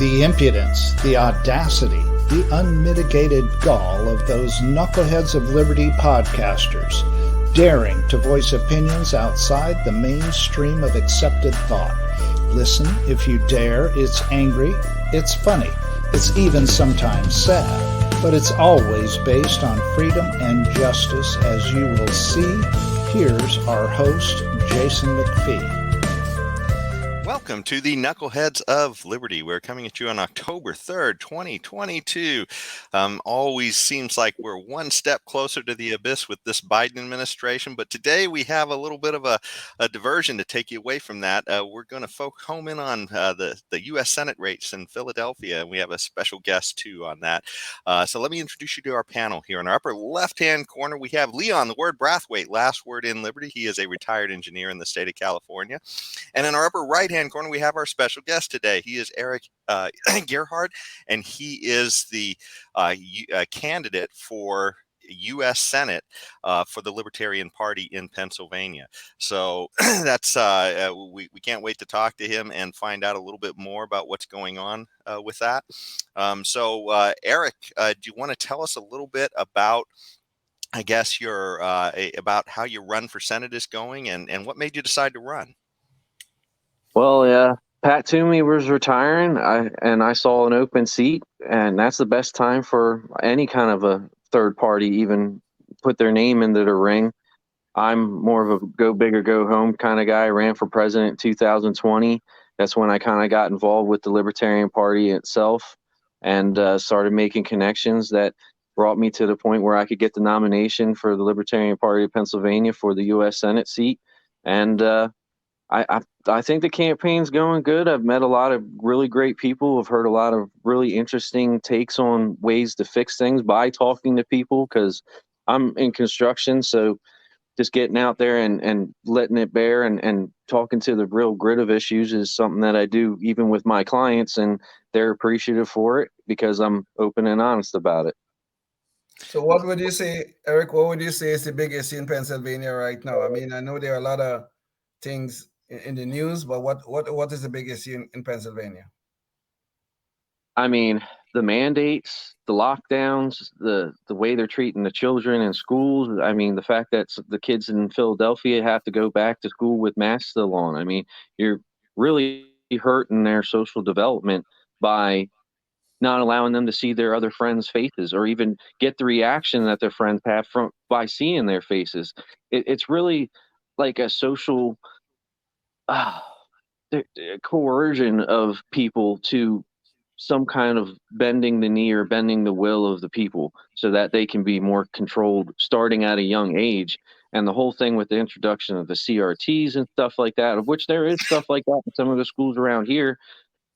The impudence, the audacity, the unmitigated gall of those knuckleheads of liberty podcasters, daring to voice opinions outside the mainstream of accepted thought. Listen if you dare. It's angry, it's funny, it's even sometimes sad, but it's always based on freedom and justice, as you will see. Here's our host, Jason McPhee. Welcome to the Knuckleheads of Liberty. We're coming at you on October 3rd, 2022. Always seems like we're one step closer to the abyss with this Biden administration, but today we have a little bit of a diversion to take you away from that. We're going to home in on the U.S. Senate race in Philadelphia, and we have a special guest, too, on that. So let me introduce you to our panel here. In our upper left-hand corner, we have Leon, the word Brathwaite, last word in Liberty. He is a retired engineer in the state of California. And in our upper right-hand corner, we have our special guest today. He is Erik Gerhardt, and he is the candidate for U.S. Senate for the Libertarian Party in Pennsylvania. So that's we can't wait to talk to him and find out a little bit more about what's going on with that. So Erik, do you want to tell us a little bit about, I guess, your about how your run for Senate is going and what made you decide to run? Well, yeah, Pat Toomey was retiring, I saw an open seat, and that's the best time for any kind of a third party even put their name into the ring. I'm more of a go big or go home kind of guy. I ran for president in 2020. That's when I kind of got involved with the Libertarian Party itself and started making connections that brought me to the point where I could get the nomination for the Libertarian Party of Pennsylvania for the U.S. Senate seat. And I think the campaign's going good. I've met a lot of really great people. I've heard a lot of really interesting takes on ways to fix things by talking to people, because I'm in construction. So just getting out there and letting it bear and talking to the real grit of issues is something that I do even with my clients, and they're appreciative for it because I'm open and honest about it. So what would you say, Erik, what would you say is the biggest in Pennsylvania right now? I mean, I know there are a lot of things in the news, but what is the biggest in Pennsylvania? I mean, the mandates, the lockdowns, the way they're treating the children in schools. I mean, the fact that the kids in Philadelphia have to go back to school with masks still on. I mean, you're really hurting their social development by not allowing them to see their other friends' faces or even get the reaction that their friends have by seeing their faces. It's really like a social coercion of people to some kind of bending the knee or bending the will of the people so that they can be more controlled starting at a young age. And the whole thing with the introduction of the CRTs and stuff like that, of which there is stuff like that in some of the schools around here,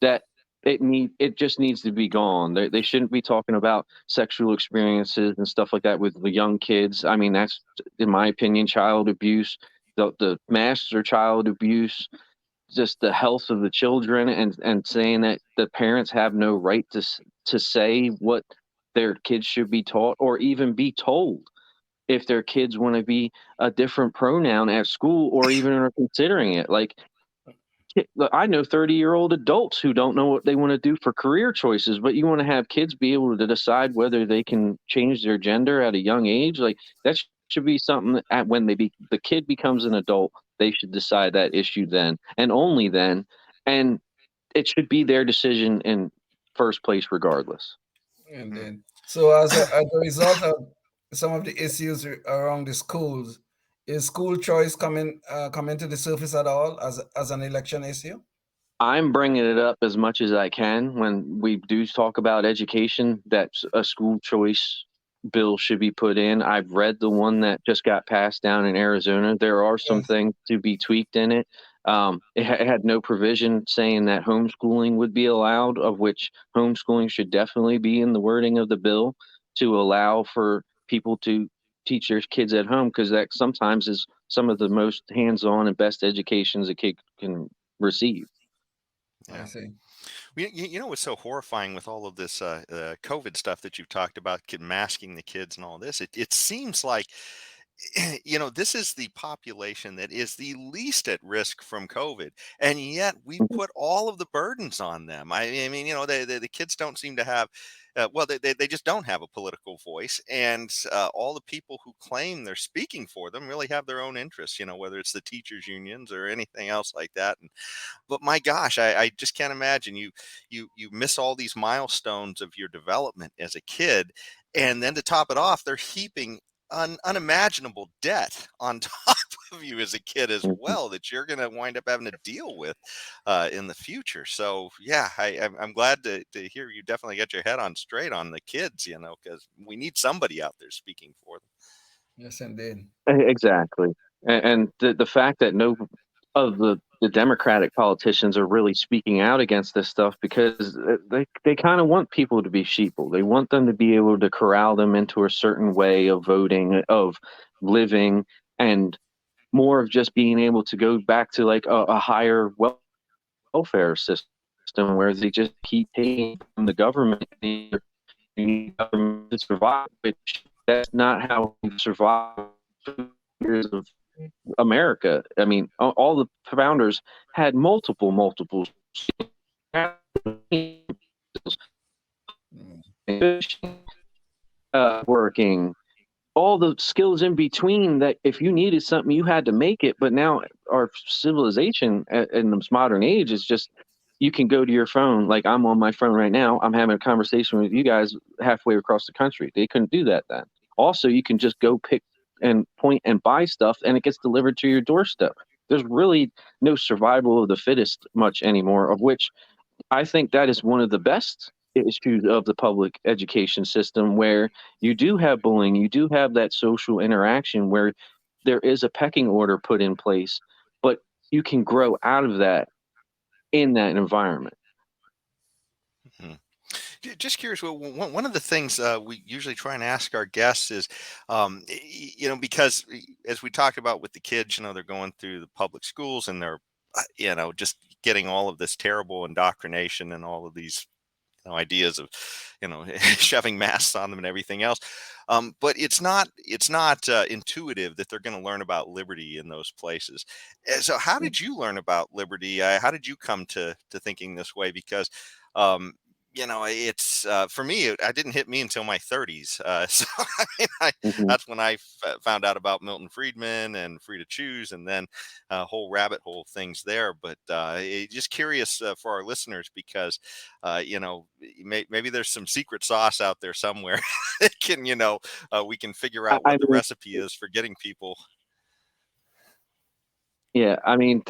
that it just needs to be gone. They shouldn't be talking about sexual experiences and stuff like that with the young kids. I mean, that's, in my opinion, child abuse. The masks are child abuse. Just the health of the children, and saying that the parents have no right to say what their kids should be taught or even be told if their kids want to be a different pronoun at school or even are considering it. Like, I know 30-year-old adults who don't know what they want to do for career choices, but you want to have kids be able to decide whether they can change their gender at a young age. Like, that should be something that when the kid becomes an adult, they should decide that issue then and only then. And it should be their decision in first place regardless. And then, so as a result of some of the issues around the schools, is school choice coming to the surface at all as an election issue? I'm bringing it up as much as I can when we do talk about education, that a school choice bill should be put in. I've read the one that just got passed down in Arizona. There are some things to be tweaked in it. It had no provision saying that homeschooling would be allowed, of which homeschooling should definitely be in the wording of the bill to allow for people to teach their kids at home, because that sometimes is some of the most hands-on and best educations a kid can receive. Yeah. I see. You know what's so horrifying with all of this COVID stuff that you've talked about, masking the kids and all this? It seems like this is the population that is the least at risk from COVID, and yet we Mhm. put all of the burdens on them. I mean, the kids don't seem to have, well, they just don't have a political voice, and all the people who claim they're speaking for them really have their own interests. Whether it's the teachers unions or anything else like that. But my gosh, I just can't imagine you miss all these milestones of your development as a kid, and then to top it off, they're heaping unimaginable debt on top of you as a kid as Mhm. well that you're going to wind up having to deal with in the future. So yeah, I'm glad to hear you definitely get your head on straight on the kids, because we need somebody out there speaking for them. Yes, indeed. Exactly. And the fact that no of the Democratic politicians are really speaking out against this stuff because they kind of want people to be sheeple. They want them to be able to corral them into a certain way of voting, of living, and more of just being able to go back to like a higher welfare system where they just keep paying from the government. The government to survive, which that's not how we survived years of America. I mean, all the founders had multiple Mm. working, all the skills in between that if you needed something, you had to make it. But now our civilization in this modern age is just you can go to your phone. Like I'm on my phone right now. I'm having a conversation with you guys halfway across the country. They couldn't do that then. Also, you can just go pick and point and buy stuff and it gets delivered to your doorstep. There's really no survival of the fittest much anymore, of which I think that is one of the best issues of the public education system where you do have bullying, you do have that social interaction where there is a pecking order put in place, but you can grow out of that in that environment. Mhm. Just curious, one of the things we usually try and ask our guests is, because as we talked about with the kids, they're going through the public schools and they're, just getting all of this terrible indoctrination and all of these ideas of shoving masks on them and everything else, but it's not intuitive that they're going to learn about liberty in those places. So how did you learn about liberty? How did you come to thinking this way? Because um, it's for me, I didn't hit me until my 30s. So I mean, Mhm. that's when I found out about Milton Friedman and Free to Choose, and then a whole rabbit hole of things there. But just curious for our listeners because maybe there's some secret sauce out there somewhere that can, we can figure out I what the mean, recipe is for getting people. yeah, I mean,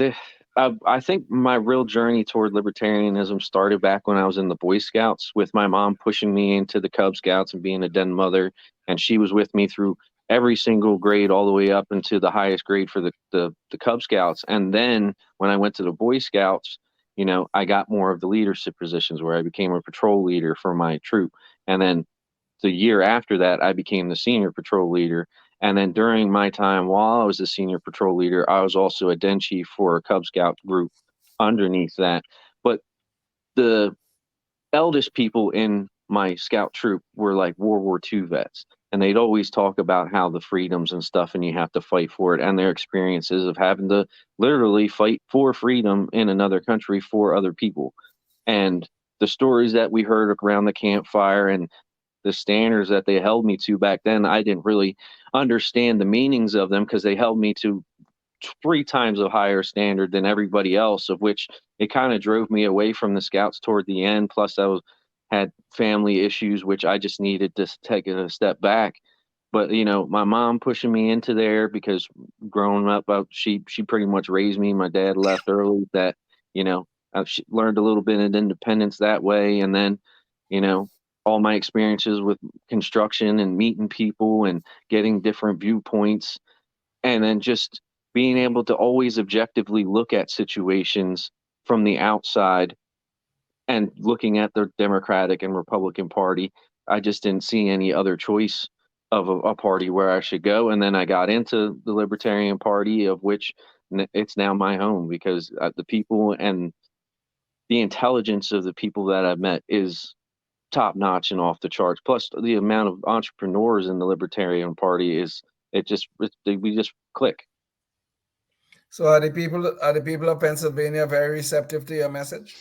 I think my real journey toward libertarianism started back when I was in the Boy Scouts with my mom pushing me into the Cub Scouts and being a den mother. And she was with me through every single grade, all the way up into the highest grade for the Cub Scouts. And then when I went to the Boy Scouts, I got more of the leadership positions where I became a patrol leader for my troop. And then the year after that, I became the senior patrol leader. And then during my time while I was the senior patrol leader, I was also a den chief for a Cub Scout group underneath that. But the eldest people in my scout troop were like World War II vets. And they'd always talk about how the freedoms and stuff, and you have to fight for it, and their experiences of having to literally fight for freedom in another country for other people. And the stories that we heard around the campfire and the standards that they held me to back then, I didn't really understand the meanings of them because they held me to three times a higher standard than everybody else, of which it kind of drove me away from the scouts toward the end. Plus, had family issues, which I just needed to take a step back. But my mom pushing me into there because growing up, she pretty much raised me. My dad left early. That you know I've learned a little bit of independence that way, and then you know all my experiences with construction and meeting people and getting different viewpoints, and then just being able to always objectively look at situations from the outside and looking at the Democratic and Republican Party, I just didn't see any other choice of a party where I should go. And then I got into the Libertarian Party, of which it's now my home because the people and the intelligence of the people that I've met is top notch and off the charts. Plus, the amount of entrepreneurs in the Libertarian Party is We just click. So are the people of Pennsylvania very receptive to your message?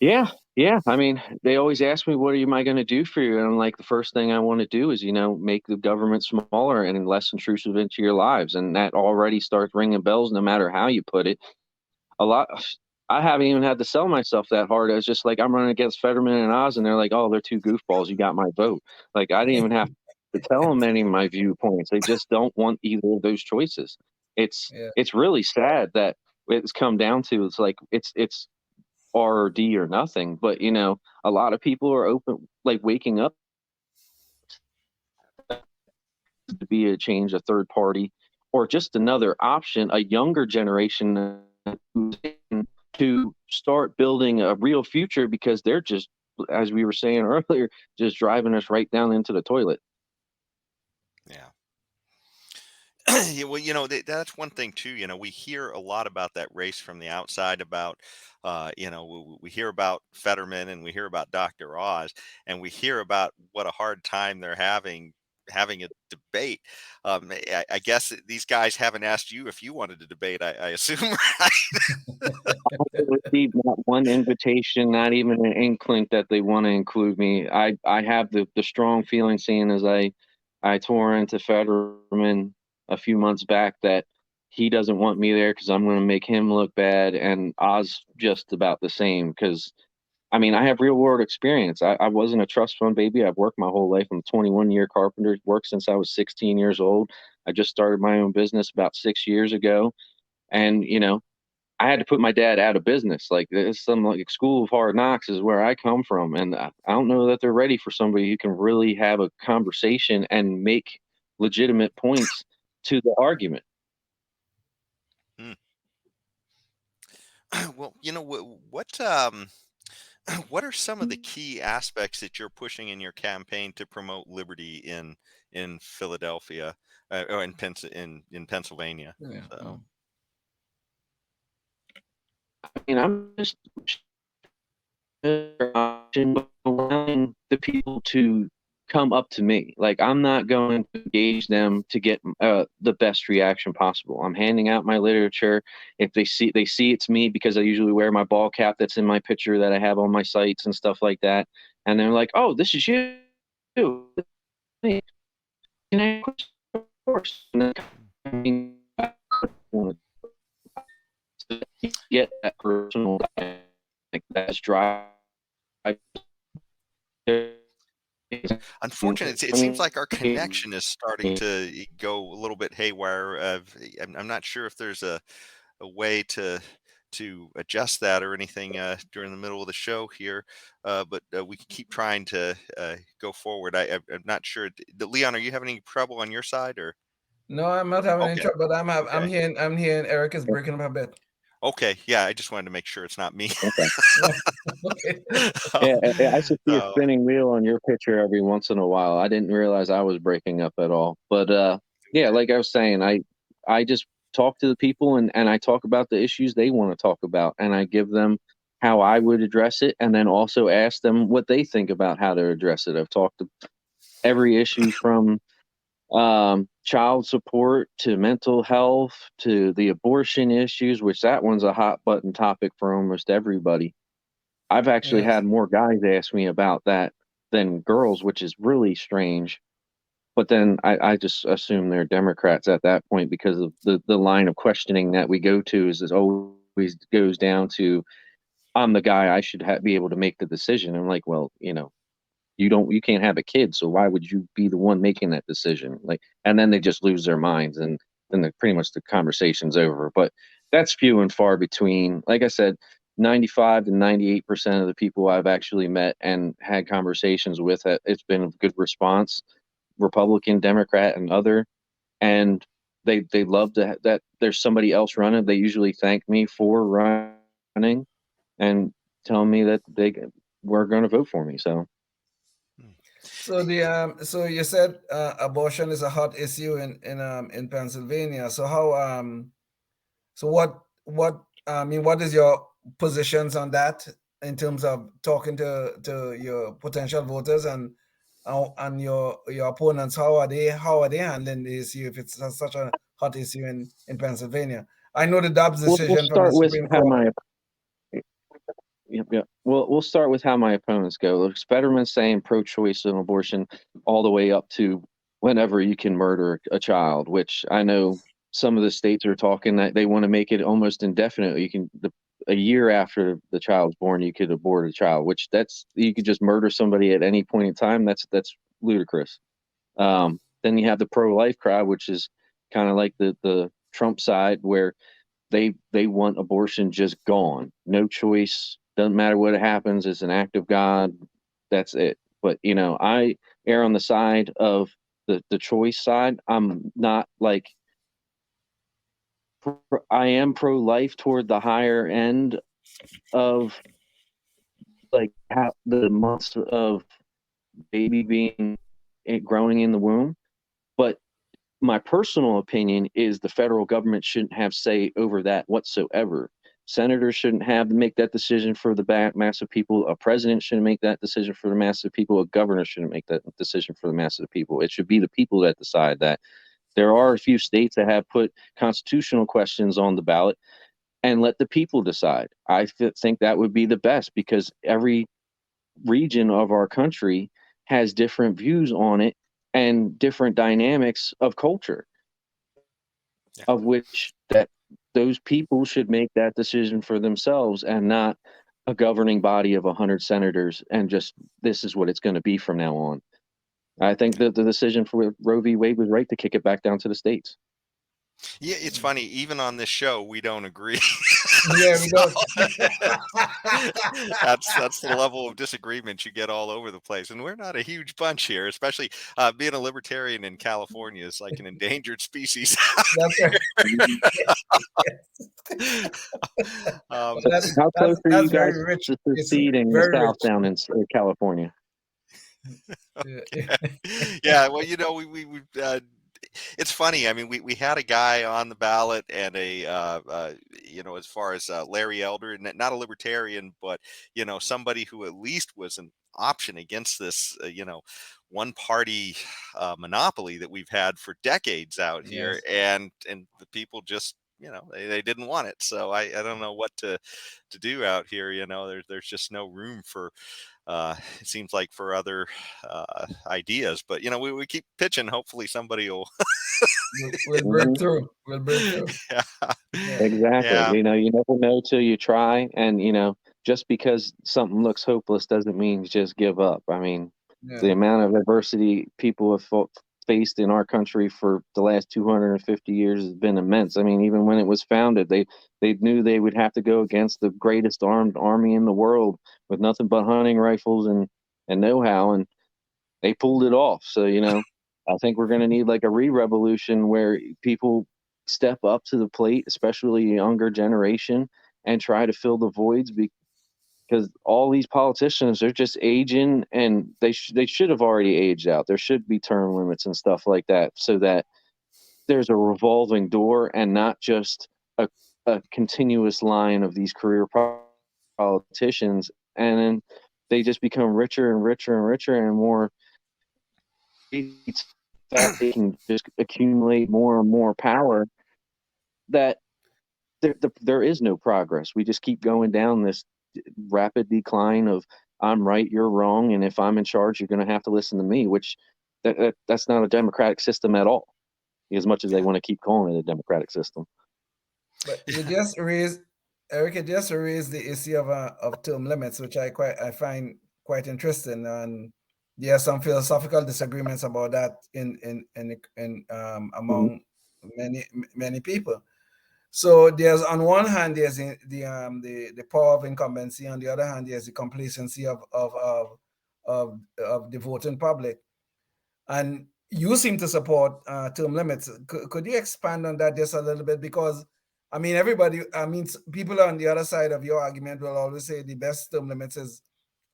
Yeah, yeah. I mean, they always ask me, "What am I going to do for you?" And I'm like, the first thing I want to do is, make the government smaller and less intrusive into your lives, and that already starts ringing bells, no matter how you put it. A lot. I haven't even had to sell myself that hard. I was just like, I'm running against Fetterman and Oz, and they're like, "Oh, they're two goofballs. You got my vote." Like, I didn't even have to tell them any of my viewpoints. They just don't want either of those choices. It's Yeah. it's really sad that it's come down to, it's like it's R or D or nothing. But a lot of people are open, like waking up to be a change, a third party, or just another option, a younger generation to start building a real future, because they're just, as we were saying earlier, just driving us right down into the toilet. Yeah. Yeah, well, that's one thing too. We hear a lot about that race from the outside about, we hear about Fetterman and we hear about Dr. Oz, and we hear about what a hard time they're having a debate. I guess these guys haven't asked you if you wanted to debate. I assume, right? I received not one invitation, not even an inkling that they want to include me. I have the strong feeling, seeing as I tore into Fetterman a few months back, that he doesn't want me there because I'm going to make him look bad, and Oz just about the same. Because I mean, I have real world experience. I wasn't a trust fund baby. I've worked my whole life. I'm a 21-year carpenter. Worked since I was 16 years old. I just started my own business about 6 years ago, and I had to put my dad out of business. Like, this, some like school of hard knocks is where I come from, and I don't know that they're ready for somebody who can really have a conversation and make legitimate points to the argument. Hmm. Well, what are some of the key aspects that you're pushing in your campaign to promote liberty in Philadelphia, or in Pennsylvania? Yeah. So, I mean, I'm just allowing the people to come up to me. Like, I'm not going to engage them to get the best reaction possible. I'm handing out my literature. If they see it's me, because I usually wear my ball cap that's in my picture that I have on my sites and stuff like that, and they're like, "Oh, this is you. Hey, can I ask a question?" Of course. And then, I mean, get that personal, like, that's drive. unfortunately, it seems like our connection is starting to go a little bit haywire. I'm not sure if there's a way to adjust that or anything during the middle of the show here, but we can keep trying to go forward. I'm not sure. Leon, are you having any trouble on your side, or? No, I'm not having any Okay. trouble, but I'm Okay. hearing Eric is breaking up a bit. Okay. Yeah, I just wanted to make sure it's not me. Okay. Okay. Yeah, I should see a So, spinning wheel on your picture every once in a while. I didn't realize I was breaking up at all. But yeah, like I was saying, I just talk to the people, and I talk about the issues they want to talk about, and I give them how I would address it, and then also ask them what they think about how to address it. I've talked to every issue from child support to mental health to the abortion issues, which that one's a hot button topic for almost everybody. I've actually Yes. had more guys ask me about that than girls, which is really strange. But then I just assume they're Democrats at that point, because of the line of questioning that we go to is always goes down to, I'm the guy, I should be able to make the decision. I'm like, well, you can't have a kid, so why would you be the one making that decision? Like, and then they just lose their minds, and then pretty much the conversation's over. But that's few and far between. Like I said, 95 to 98% of the people I've actually met and had conversations with, it's been a good response, Republican, Democrat, and other. And they love that there's somebody else running. They usually thank me for running and tell me that they were going to vote for me. So. So you said abortion is a hot issue in Pennsylvania. So how so what is your positions on that in terms of talking to your potential voters, and and your opponents, how are they handling the issue if it's such a hot issue in Pennsylvania? I know the Dobbs We'll decision from the start with Supreme how Court. Yep. We'll start with how my opponents go. There's Fetterman saying pro-choice and abortion all the way up to whenever you can murder a child, which I know some of the states are talking that they want to make it almost indefinite. You can a year after the child's born, you could abort a child, which you could just murder somebody at any point in time. That's ludicrous. Then you have the pro-life crowd, which is kind of like the Trump side, where they want abortion just gone, no choice, doesn't matter what happens, it's an act of God, that's it. But I err on the side of the choice side. I'm not like, I am pro-life toward the higher end of like how the months of baby being growing in the womb, but my personal opinion is the federal government shouldn't have say over that whatsoever. Senators shouldn't have to make that decision for the mass of people. A president shouldn't make that decision for the mass of people. A governor shouldn't make that decision for the mass of people. It should be the people that decide that. There are a few states that have put constitutional questions on the ballot and let the people decide. I think that would be the best, because every region of our country has different views on it and different dynamics of culture, of which that those people should make that decision for themselves and not a governing body of 100 senators and just this is what it's going to be from now on. I think that the decision for Roe v. Wade was right to kick it back down to the states. Yeah, it's funny. Even on this show, we don't agree. Yeah, we don't. That's the level of disagreement you get all over the place, and we're not a huge bunch here. Especially being a libertarian in California is like an endangered species. That's right. um, How close are you guys very rich. to It's seceding the very South rich. down in California? yeah, well, we it's funny. I mean, we had a guy on the ballot and as far as Larry Elder, not a libertarian, but somebody who at least was an option against this one party monopoly that we've had for decades out here. Yes. And the people just they didn't want it. So I don't know what to do out here. There's just no room for it seems like for other ideas, but we keep pitching. Hopefully somebody will We'll break through. We'll break through. yeah. Yeah. Exactly. Yeah. You never know till you try. And, just because something looks hopeless doesn't mean you just give up. I mean, the amount of adversity people have faced in our country for the last 250 years has been immense. I mean, even when it was founded, they knew they would have to go against the greatest armed army in the world with nothing but hunting rifles and know-how, and they pulled it off. So, I think we're going to need like a re-revolution where people step up to the plate, especially a younger generation, and try to fill the voids, because all these politicians are just aging, and they should have already aged out. There should be term limits and stuff like that, so that there's a revolving door and not just a continuous line of these career politicians, and then they just become richer and richer and richer and more. That they can just accumulate more and more power, that there is no progress. We just keep going down this rapid decline of I'm right, you're wrong, and if I'm in charge, you're going to have to listen to me, which that's not a democratic system at all, as much as they want to keep calling it a democratic system. But you just raised, Eric, you just raised the issue of term limits, which I find quite interesting, and there are some philosophical disagreements about that among many people. So there's, on one hand, there's the power of incumbency. On the other hand, there's the complacency of the voting public. And you seem to support term limits. Could you expand on that just a little bit? Because I mean, people on the other side of your argument will always say the best term limits is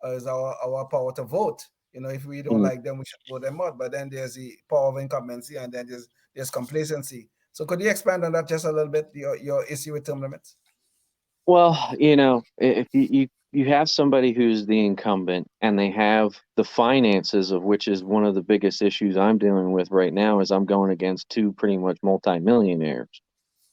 our power to vote. If we don't like them, we should vote them out. But then there's the power of incumbency, and then there's complacency. So could you expand on that just a little bit, your issue with term limits? Well, if you have somebody who's the incumbent and they have the finances, of which is one of the biggest issues I'm dealing with right now, is I'm going against two pretty much multimillionaires,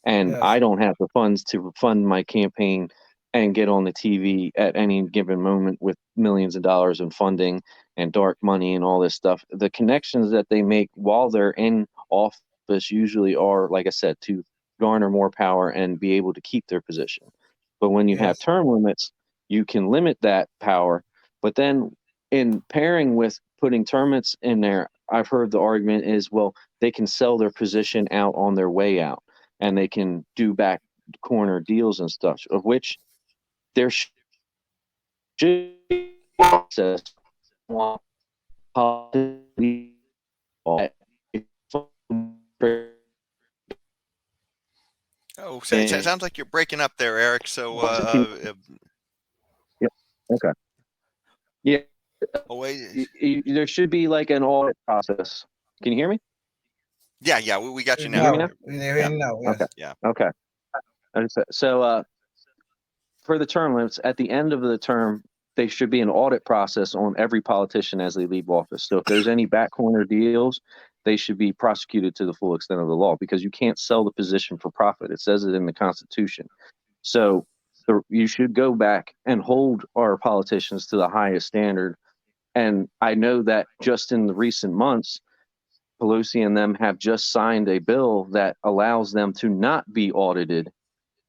and Yes. I don't have the funds to fund my campaign and get on the TV at any given moment with millions of dollars in funding and dark money and all this stuff. The connections that they make while they're in office usually are, like I said, to garner more power and be able to keep their position. But when you have Yes. term limits, you can limit that power. But then in pairing with putting term limits in there, I've heard the argument is, well, they can sell their position out on their way out and they can do back corner deals and stuff, of which there should be process. Oh, so it sounds like you're breaking up there, Eric. So, Yep. Okay. Yeah. oh, wait. There should be like an audit process. Can you hear me? Yeah, we got you Can you hear me now. now? Yeah. Now, yes. Okay. Yeah. Okay. So, for the term limits, at the end of the term, there should be an audit process on every politician as they leave office. So if there's any back corner deals, they should be prosecuted to the full extent of the law, because you can't sell the position for profit. It says it in the Constitution. So you should go back and hold our politicians to the highest standard. And I know that just in the recent months, Pelosi and them have just signed a bill that allows them to not be audited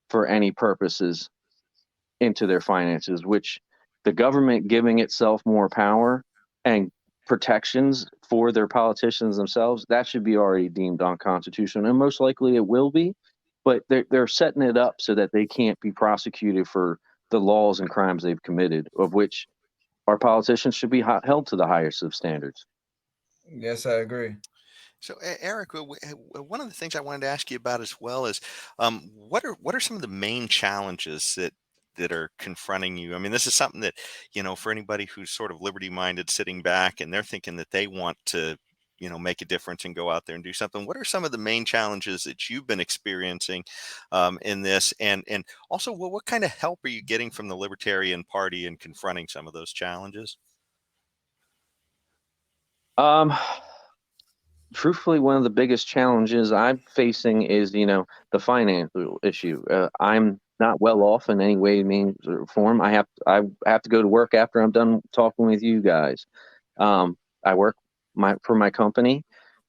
for any purposes into their finances, which the government giving itself more power and protections for their politicians themselves, that should be already deemed unconstitutional. And most likely it will be, but they're setting it up so that they can't be prosecuted for the laws and crimes they've committed, of which our politicians should be held to the highest of standards. Yes, I agree. So, Eric, one of the things I wanted to ask you about as well is, what are some of the main challenges that are confronting you? I mean, this is something that, for anybody who's sort of liberty minded, sitting back and they're thinking that they want to, make a difference and go out there and do something. What are some of the main challenges that you've been experiencing in this, and also, well, what kind of help are you getting from the Libertarian Party in confronting some of those challenges? Truthfully, one of the biggest challenges I'm facing is, the financial issue. I'm not well off in any way, means, or form. I have to go to work after I'm done talking with you guys. I work for my company,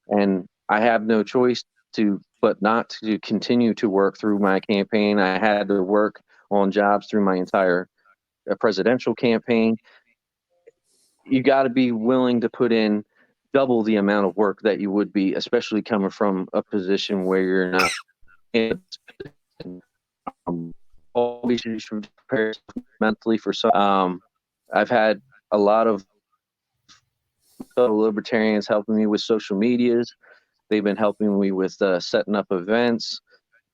and I have no choice but not to continue to work through my campaign. I had to work on jobs through my entire presidential campaign. You got to be willing to put in double the amount of work that you would be, especially coming from a position where you're not in. Always you should prepare mentally for some. I've had a lot of fellow libertarians helping me with social medias. They've been helping me with setting up events.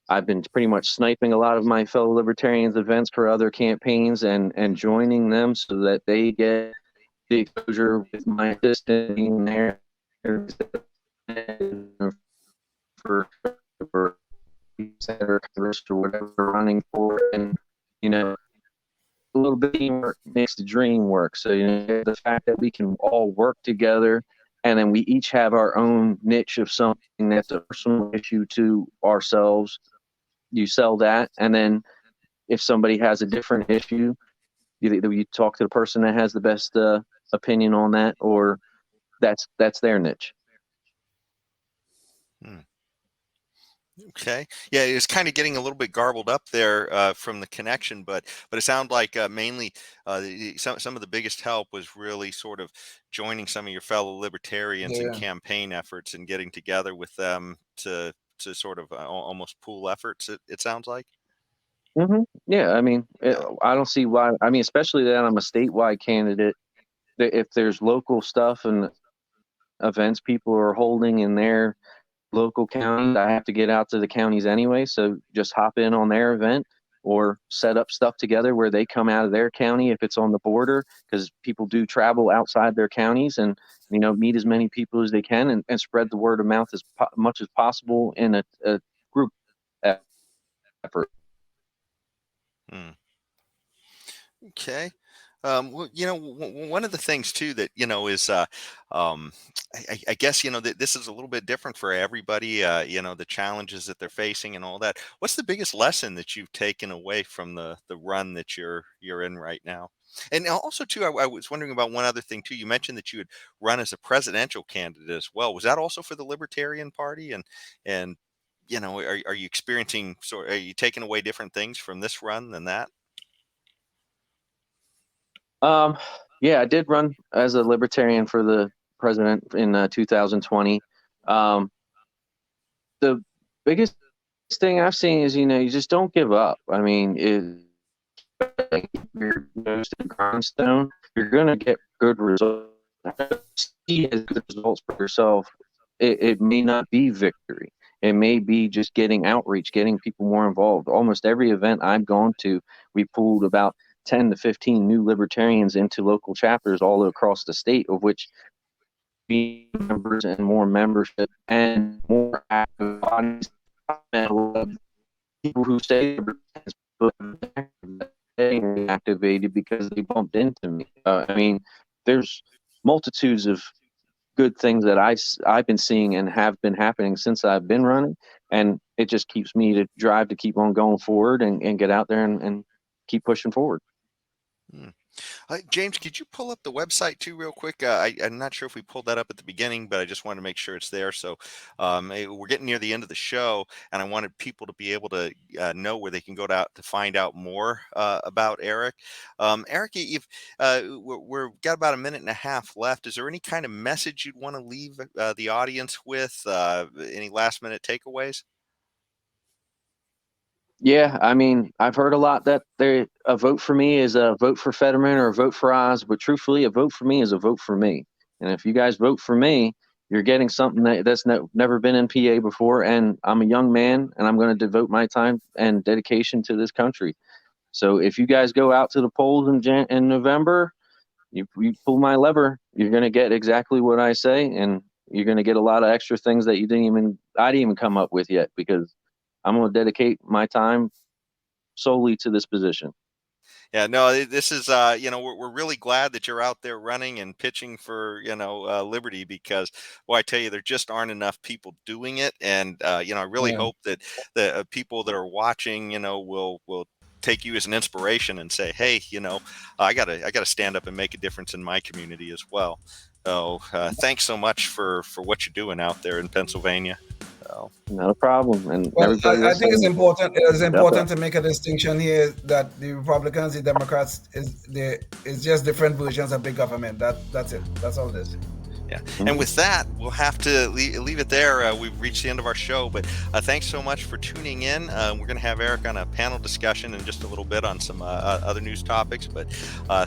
I've been pretty much sniping a lot of my fellow libertarians' events for other campaigns and joining them so that they get the exposure with my assistant being there for or whatever we're running for. And, a little bit of teamwork makes the dream work. So, the fact that we can all work together and then we each have our own niche of something that's a personal issue to ourselves, you sell that. And then if somebody has a different issue, you talk to the person that has the best opinion on that, or that's their niche. Okay. Yeah, it's kind of getting a little bit garbled up there from the connection, but it sounds like mainly some of the biggest help was really sort of joining some of your fellow libertarians in Yeah. campaign efforts and getting together with them to sort of almost pool efforts. It sounds like. Mm-hmm. Yeah, I mean, Yeah. I don't see why. I mean, especially that I'm a statewide candidate. If there's local stuff and events people are holding in their local counties, I have to get out to the counties anyway. So just hop in on their event or set up stuff together where they come out of their county if it's on the border, because people do travel outside their counties, and meet as many people as they can and spread the word of mouth as much as possible in a group effort. Okay. Well, one of the things too that is, um, I guess that this is a little bit different for everybody. The challenges that they're facing and all that. What's the biggest lesson that you've taken away from the run that you're in right now? And also too, I was wondering about one other thing too. You mentioned that you had run as a presidential candidate as well. Was that also for the Libertarian Party? And are you experiencing are you taking away different things from this run than that? Yeah, I did run as a libertarian for the president in 2020. The biggest thing I've seen is, you just don't give up. I mean, your nose to the grindstone, you're going to get good results. See as good results for yourself. It may not be victory. It may be just getting outreach, getting people more involved. Almost every event I've gone to, we pulled about 10 to 15 new libertarians into local chapters all across the state, of which be members and more membership and more active bodies and people who stay getting activated because they bumped into me. I mean, there's multitudes of good things that I've been seeing and have been happening since I've been running, and it just keeps me to drive to keep on going forward and get out there and keep pushing forward. Hmm. James, could you pull up the website too, real quick? I'm not sure if we pulled that up at the beginning, but I just wanted to make sure it's there. So we're getting near the end of the show, and I wanted people to be able to know where they can go to find out more about Erik. Erik, if we're got about a minute and a half left, is there any kind of message you'd want to leave the audience with? Any last minute takeaways? Yeah, I mean, I've heard a lot that a vote for me is a vote for Fetterman or a vote for Oz, but truthfully, a vote for me is a vote for me. And if you guys vote for me, you're getting something that's never been in PA before. And I'm a young man, and I'm going to devote my time and dedication to this country. So if you guys go out to the polls in November, you pull my lever, you're going to get exactly what I say, and you're going to get a lot of extra things that I didn't even come up with yet, because I'm going to dedicate my time solely to this position. Yeah, no, this is, we're really glad that you're out there running and pitching for, Liberty, because, well, I tell you, there just aren't enough people doing it. And, I really hope that the people that are watching, will take you as an inspiration and say, hey, I gotta stand up and make a difference in my community as well. So thanks so much for what you're doing out there in Pennsylvania. So. Not a problem. And Well, everybody I think it's important. It is important Yeah. to make a distinction here that the Republicans, the Democrats, is just different versions of big government. That's it. That's all it is. Yeah. And with that, we'll have to leave it there. We've reached the end of our show, but thanks so much for tuning in. We're going to have Erik on a panel discussion in just a little bit on some other news topics, but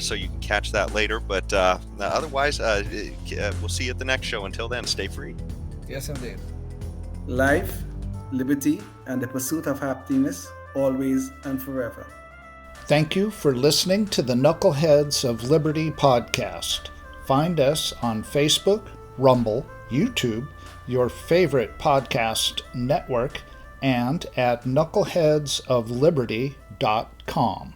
so you can catch that later. But otherwise, we'll see you at the next show. Until then, stay free. Yes, indeed. Life, liberty, and the pursuit of happiness, always and forever. Thank you for listening to the Knuckleheads of Liberty podcast. Find us on Facebook, Rumble, YouTube, your favorite podcast network, and at knuckleheadsofliberty.com.